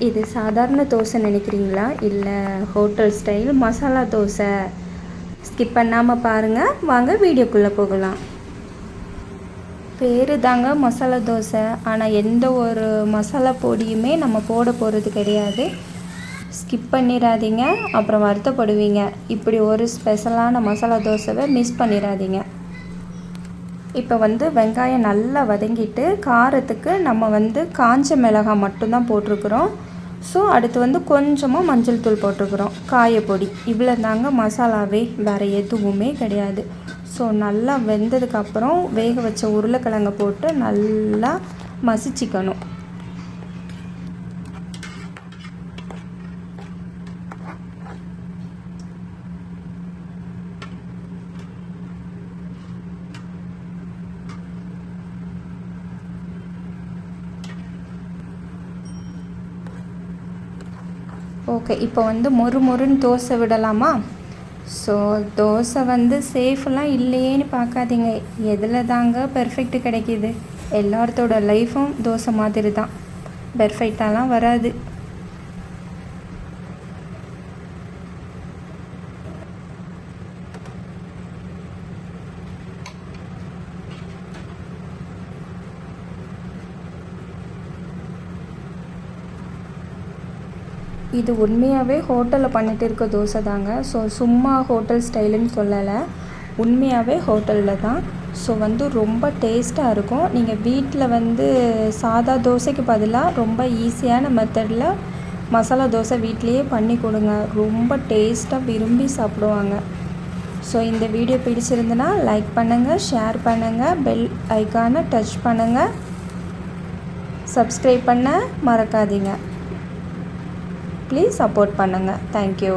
இது சாதாரண தோசை நினைக்கிறீங்களா? இல்லை hotel style masala dosa. Skip பண்ணாமல் பாருங்கள். வாங்க வீடியோக்குள்ளே போகலாம். பேர் தாங்க மசாலா தோசை, ஆனால் எந்த ஒரு மசாலா பொடியுமே நம்ம போட போகிறது கிடையாது. ஸ்கிப் பண்ணிடாதீங்க, அப்புறம் வருத்தப்படுவீங்க. இப்படி ஒரு ஸ்பெஷலான மசாலா தோசைவை மிஸ் பண்ணிடாதீங்க. இப்போ வெங்காயம் நல்லா வதங்கிட்டு காரத்துக்கு நம்ம காஞ்ச மிளகாய் மட்டும்தான் போட்டிருக்குறோம். ஸோ அடுத்து கொஞ்சமாக மஞ்சள் தூள் போட்டிருக்குறோம், காயப்பொடி. இவ்வளோ தாங்க மசாலாவே, வேறு எதுவுமே கிடையாது. ஸோ நல்லா வெந்ததுக்கப்புறம் வேக வச்ச உருளைக்கிழங்கை போட்டு நல்லா மசிச்சிக்கணும். ஓகே, இப்போ மொறுன்னு தோசை விடலாமா? ஸோ தோசை சேஃபெல்லாம் இல்லையேன்னு பார்க்காதீங்க. எதில் தாங்க பெர்ஃபெக்ட் கிடைக்கிது? எல்லாத்தோட லைஃப்பும் தோசை மாதிரி தான், பெர்ஃபெக்டாலாம் வராது. இது உண்மையாகவே ஹோட்டலில் பண்ணிகிட்டு இருக்க தோசை தாங்க. ஸோ சும்மா ஹோட்டல் ஸ்டைலுன்னு சொல்லலை, உண்மையாகவே ஹோட்டலில் தான். ஸோ ரொம்ப டேஸ்ட்டாக இருக்கும். நீங்கள் வீட்டில் சாதா தோசைக்கு பதிலாக ரொம்ப ஈஸியான மெத்தடில் மசாலா தோசை வீட்லேயே பண்ணி கொடுங்க. ரொம்ப டேஸ்ட்டாக விரும்பி சாப்பிடுவாங்க. ஸோ இந்த வீடியோ பிடிச்சிருந்துன்னா லைக் பண்ணுங்கள், ஷேர் பண்ணுங்கள், பெல் ஐக்கானை டச் பண்ணுங்கள், சப்ஸ்கிரைப் பண்ண மறக்காதீங்க. ப்ளீஸ் சப்போர்ட் பண்ணுங்கள். தேங்க்யூ.